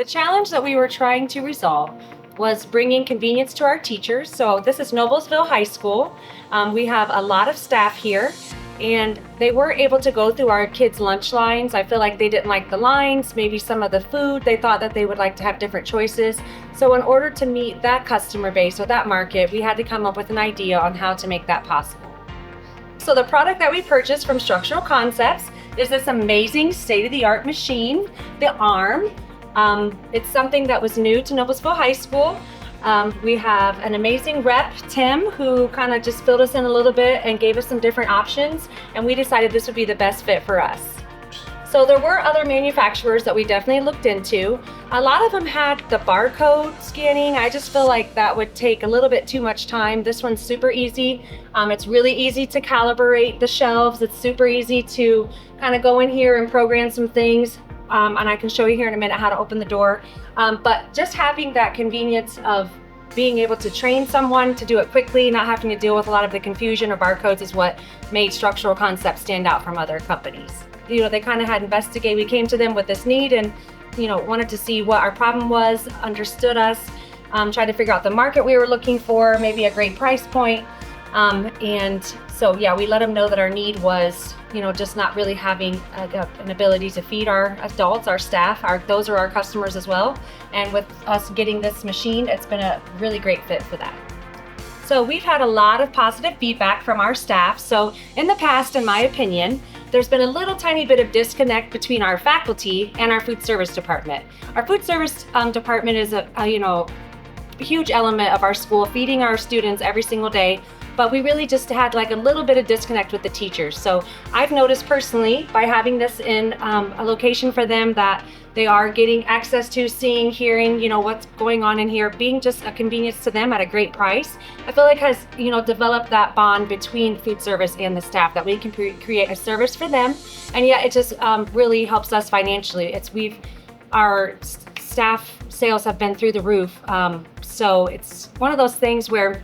The challenge that we were trying to resolve was bringing convenience to our teachers. So this is Noblesville High School. We have a lot of staff here, and they were able to go through our kids' lunch lines. I feel like they didn't like the lines, maybe some of the food. They thought that they would like to have different choices. So in order to meet that customer base or that market, we had to come up with an idea on how to make that possible. So the product that we purchased from Structural Concepts is this amazing state-of-the-art machine, the arm. It's something that was new to Noblesville High School. We have an amazing rep, Tim, who kind of just filled us in a little bit and gave us some different options, and we decided this would be the best fit for us. So there were other manufacturers that we definitely looked into. A lot of them had the barcode scanning. I just feel like that would take a little bit too much time. This one's super easy. It's really easy to calibrate the shelves. It's super easy to kind of go in here and program some things. And I can show you here in a minute how to open the door. But just having that convenience of being able to train someone to do it quickly, not having to deal with a lot of the confusion of barcodes is what made Structural Concepts stand out from other companies. You know, they kind of had investigated. We came to them with this need and, you know, wanted to see what our problem was, understood us, tried to figure out the market we were looking for, maybe a great price point. And so, yeah, we let them know that our need was, you know, just not really having an ability to feed our adults, our staff, those are our customers as well. And with us getting this machine, it's been a really great fit for that. So we've had a lot of positive feedback from our staff. So in the past, in my opinion, there's been a little tiny bit of disconnect between our faculty and our food service department. Our food service department is a huge element of our school, feeding our students every single day. But we really just had like a little bit of disconnect with the teachers. So I've noticed personally by having this in a location for them that they are getting access to seeing, hearing, you know, what's going on in here, being just a convenience to them at a great price. I feel like has, you know, developed that bond between food service and the staff that we can create a service for them. And yet it just really helps us financially. Our staff sales have been through the roof. So it's one of those things where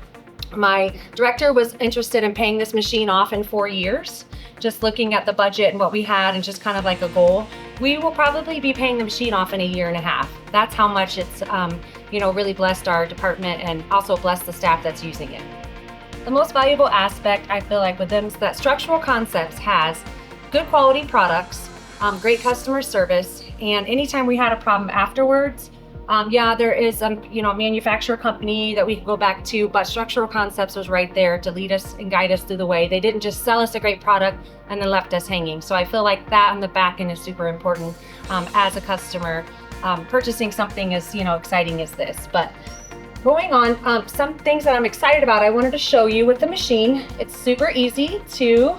my director was interested in paying this machine off in 4 years, just looking at the budget and what we had and just kind of like a goal. We will probably be paying the machine off in 1.5 years. That's how much it's really blessed our department and also blessed the staff that's using it. The most valuable aspect I feel like with them is that Structural Concepts has good quality products, great customer service, and anytime we had a problem afterwards, there is a manufacturer company that we can go back to, but Structural Concepts was right there to lead us and guide us through the way. They didn't just sell us a great product and then left us hanging. So I feel like that on the back end is super important as a customer purchasing something as exciting as this. But going on, some things that I'm excited about, I wanted to show you with the machine. It's super easy to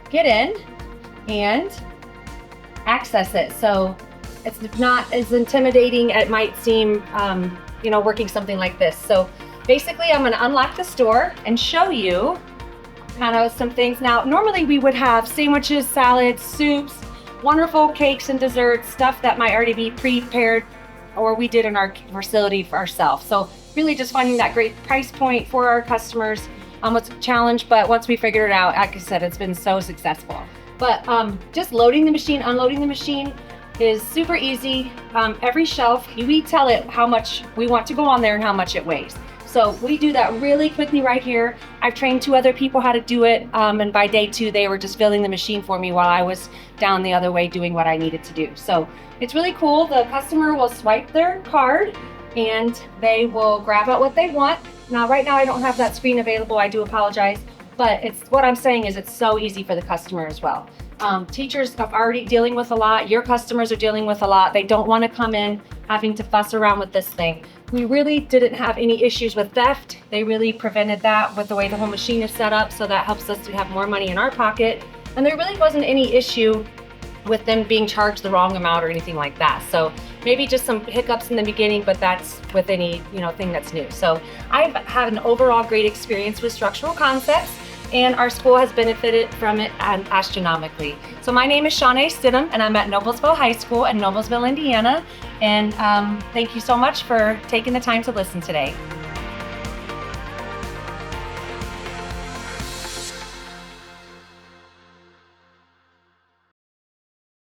get in and access it. So it's not as intimidating as it might seem, working something like this. So basically I'm gonna unlock this door and show you kind of some things. Now, normally we would have sandwiches, salads, soups, wonderful cakes and desserts, stuff that might already be prepared or we did in our facility for ourselves. So really just finding that great price point for our customers was a challenge, but once we figured it out, like I said, it's been so successful. But just loading the machine, unloading the machine, is super easy. Every shelf, we tell it how much we want to go on there and how much it weighs. So we do that really quickly right here. I've trained 2 other people how to do it, and by day 2, they were just filling the machine for me while I was down the other way doing what I needed to do. So it's really cool. The customer will swipe their card and they will grab out what they want. Now, right now I don't have that screen available. I do apologize, but what I'm saying is it's so easy for the customer as well. Teachers are already dealing with a lot. Your customers are dealing with a lot. They don't want to come in having to fuss around with this thing. We really didn't have any issues with theft. They really prevented that with the way the whole machine is set up, so that helps us to have more money in our pocket. And there really wasn't any issue with them being charged the wrong amount or anything like that. So maybe just some hiccups in the beginning, but that's with any thing that's new. So I've had an overall great experience with Structural Concepts, and our school has benefited from it astronomically. So my name is Shawnee Stidham, and I'm at Noblesville High School in Noblesville, Indiana. And thank you so much for taking the time to listen today.